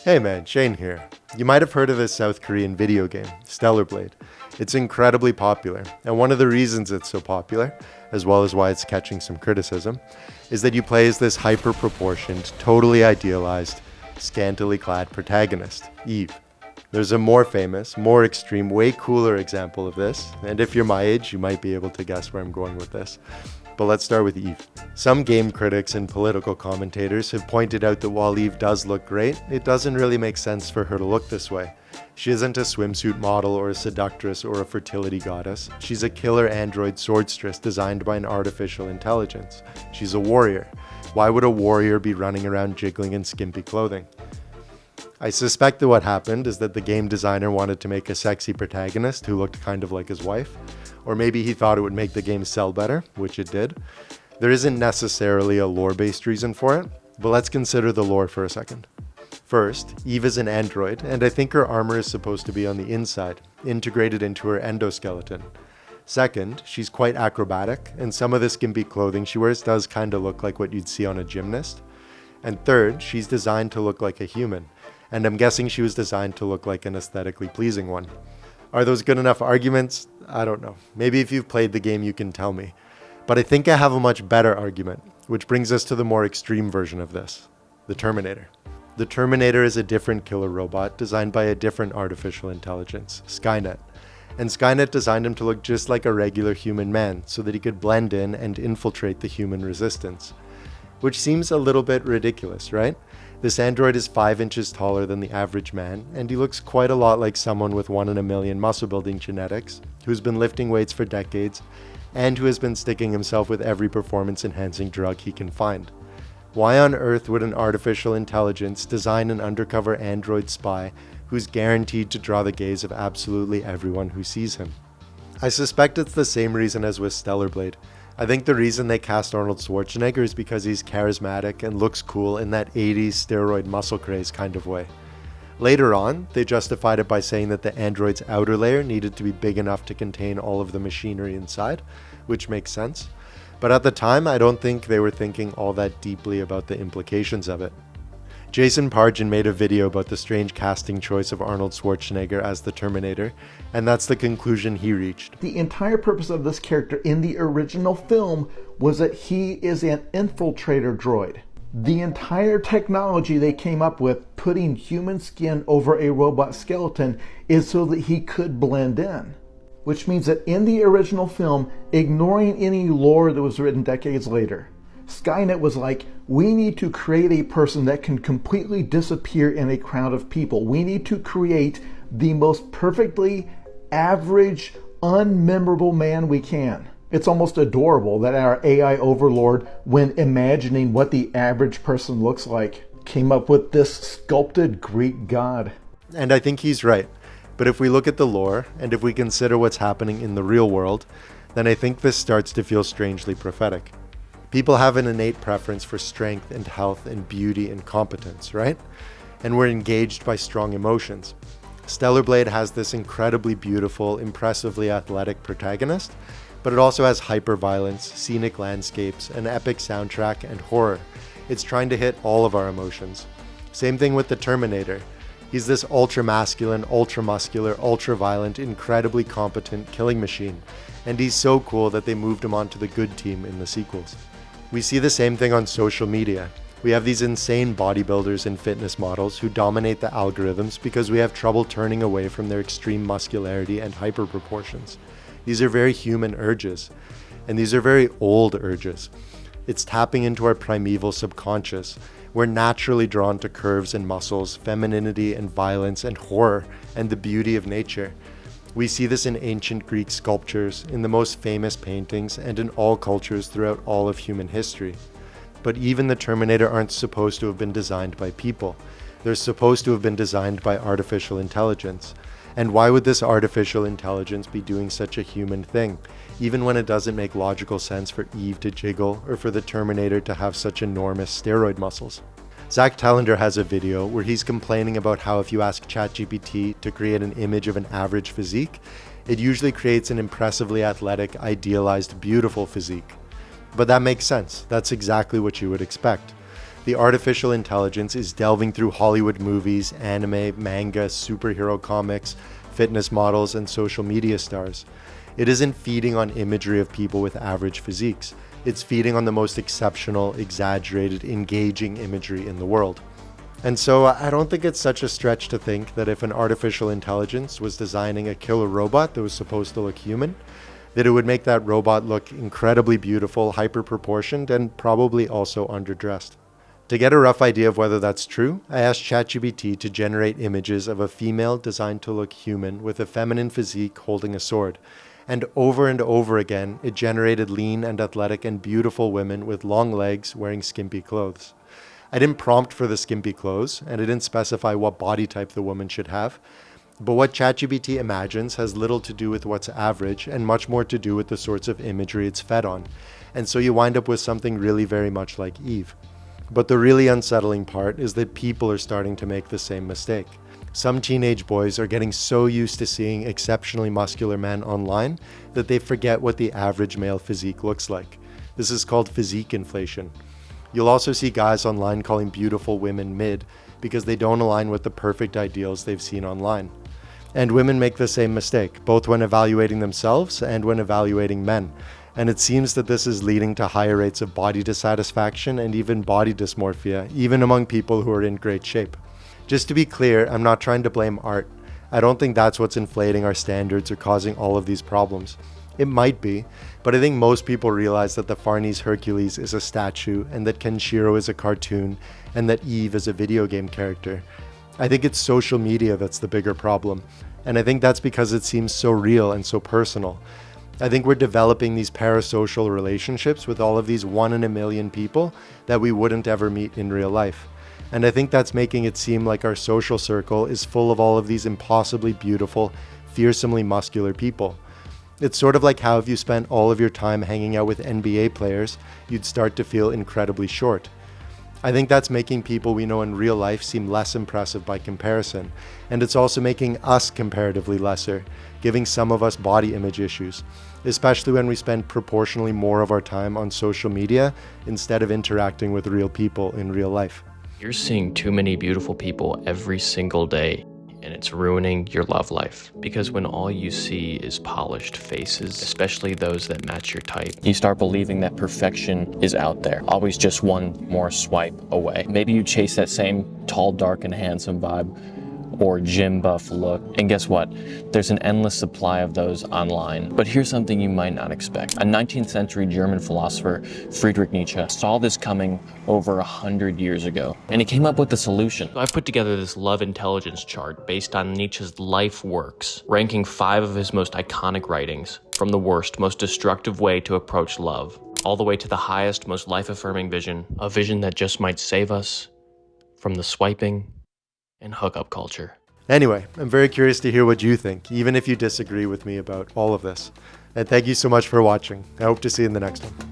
Hey man, Shane here. You might have heard of this South Korean video game, Stellar Blade. It's incredibly popular, and one of the reasons it's so popular, as well as why it's catching some criticism, is that you play as this hyper-proportioned, totally idealized, scantily clad protagonist, Eve. There's a more famous, more extreme, way cooler example of this, and if you're my age, you might be able to guess where I'm going with this. But let's start with Eve. Some game critics and political commentators have pointed out that while Eve does look great, it doesn't really make sense for her to look this way. She isn't a swimsuit model or a seductress or a fertility goddess. She's a killer android swordstress designed by an artificial intelligence. She's a warrior. Why would a warrior be running around jiggling in skimpy clothing? I suspect that what happened is that the game designer wanted to make a sexy protagonist who looked kind of like his wife. Or maybe he thought it would make the game sell better, which it did. There isn't necessarily a lore-based reason for it, but let's consider the lore for a second. First, Eve is an android, and I think her armor is supposed to be on the inside, integrated into her endoskeleton. Second, she's quite acrobatic, and some of the skimpy clothing she wears does kinda look like what you'd see on a gymnast. And third, she's designed to look like a human, and I'm guessing she was designed to look like an aesthetically pleasing one. Are those good enough arguments? I don't know. Maybe if you've played the game you can tell me. But I think I have a much better argument, which brings us to the more extreme version of this, the Terminator. The Terminator is a different killer robot designed by a different artificial intelligence, Skynet. And Skynet designed him to look just like a regular human man so that he could blend in and infiltrate the human resistance. Which seems a little bit ridiculous, right? This android is 5 inches taller than the average man, and he looks quite a lot like someone with 1 in a million muscle building genetics, who's been lifting weights for decades, and who has been sticking himself with every performance enhancing drug he can find. Why on earth would an artificial intelligence design an undercover android spy who's guaranteed to draw the gaze of absolutely everyone who sees him? I suspect it's the same reason as with Stellar Blade. I think the reason they cast Arnold Schwarzenegger is because he's charismatic and looks cool in that 80s steroid muscle craze kind of way. Later on, they justified it by saying that the android's outer layer needed to be big enough to contain all of the machinery inside, which makes sense. But at the time, I don't think they were thinking all that deeply about the implications of it. Jason Pargin made a video about the strange casting choice of Arnold Schwarzenegger as the Terminator, and that's the conclusion he reached. The entire purpose of this character in the original film was that he is an infiltrator droid. The entire technology they came up with, putting human skin over a robot skeleton, is so that he could blend in. Which means that in the original film, ignoring any lore that was written decades later, Skynet was like, we need to create a person that can completely disappear in a crowd of people. We need to create the most perfectly average, unmemorable man we can. It's almost adorable that our AI overlord, when imagining what the average person looks like, came up with this sculpted Greek god. And I think he's right. But if we look at the lore, and if we consider what's happening in the real world, then I think this starts to feel strangely prophetic. People have an innate preference for strength and health and beauty and competence, right? And we're engaged by strong emotions. Stellar Blade has this incredibly beautiful, impressively athletic protagonist, but it also has hyper-violence, scenic landscapes, an epic soundtrack, and horror. It's trying to hit all of our emotions. Same thing with the Terminator. He's this ultra-masculine, ultra-muscular, ultra-violent, incredibly competent killing machine, and he's so cool that they moved him onto the good team in the sequels. We see the same thing on social media. We have these insane bodybuilders and fitness models who dominate the algorithms because we have trouble turning away from their extreme muscularity and hyperproportions. These are very human urges, and these are very old urges. It's tapping into our primeval subconscious. We're naturally drawn to curves and muscles, femininity and violence and horror, and the beauty of nature. We see this in ancient Greek sculptures, in the most famous paintings, and in all cultures throughout all of human history. But even the Terminator aren't supposed to have been designed by people. They're supposed to have been designed by artificial intelligence. And why would this artificial intelligence be doing such a human thing, even when it doesn't make logical sense for Eve to jiggle or for the Terminator to have such enormous steroid muscles? Zach Tallender has a video where he's complaining about how if you ask ChatGPT to create an image of an average physique, it usually creates an impressively athletic, idealized, beautiful physique. But that makes sense. That's exactly what you would expect. The artificial intelligence is delving through Hollywood movies, anime, manga, superhero comics, fitness models, and social media stars. It isn't feeding on imagery of people with average physiques. It's feeding on the most exceptional, exaggerated, engaging imagery in the world. And so I don't think it's such a stretch to think that if an artificial intelligence was designing a killer robot that was supposed to look human, that it would make that robot look incredibly beautiful, hyper-proportioned, and probably also underdressed. To get a rough idea of whether that's true, I asked ChatGPT to generate images of a female designed to look human with a feminine physique holding a sword. And over again, it generated lean and athletic and beautiful women with long legs wearing skimpy clothes. I didn't prompt for the skimpy clothes, and it didn't specify what body type the woman should have. But what ChatGPT imagines has little to do with what's average and much more to do with the sorts of imagery it's fed on. And so you wind up with something really very much like Eve. But the really unsettling part is that people are starting to make the same mistake. Some teenage boys are getting so used to seeing exceptionally muscular men online that they forget what the average male physique looks like. This is called physique inflation. You'll also see guys online calling beautiful women mid because they don't align with the perfect ideals they've seen online. And women make the same mistake, both when evaluating themselves and when evaluating men. And it seems that this is leading to higher rates of body dissatisfaction and even body dysmorphia, even among people who are in great shape. Just to be clear, I'm not trying to blame art. I don't think that's what's inflating our standards or causing all of these problems. It might be, but I think most people realize that the Farnese Hercules is a statue and that Kenshiro is a cartoon and that Eve is a video game character. I think it's social media that's the bigger problem, and I think that's because it seems so real and so personal. I think we're developing these parasocial relationships with all of these 1 in a million people that we wouldn't ever meet in real life. And I think that's making it seem like our social circle is full of all of these impossibly beautiful, fearsomely muscular people. It's sort of like how if you spent all of your time hanging out with NBA players, you'd start to feel incredibly short. I think that's making people we know in real life seem less impressive by comparison, and it's also making us comparatively lesser, giving some of us body image issues, especially when we spend proportionally more of our time on social media instead of interacting with real people in real life. You're seeing too many beautiful people every single day, and it's ruining your love life. Because when all you see is polished faces, especially those that match your type, you start believing that perfection is out there, always just one more swipe away. Maybe you chase that same tall, dark, and handsome vibe, or gym buff look. And guess what? There's an endless supply of those online. But here's something you might not expect. A 19th century German philosopher, Friedrich Nietzsche, saw this coming over 100 years ago, and he came up with a solution. I've put together this love intelligence chart based on Nietzsche's life works, ranking 5 of his most iconic writings, from the worst, most destructive way to approach love, all the way to the highest, most life-affirming vision, a vision that just might save us from the swiping and hookup culture. Anyway, I'm very curious to hear what you think, even if you disagree with me about all of this. And thank you so much for watching. I hope to see you in the next one.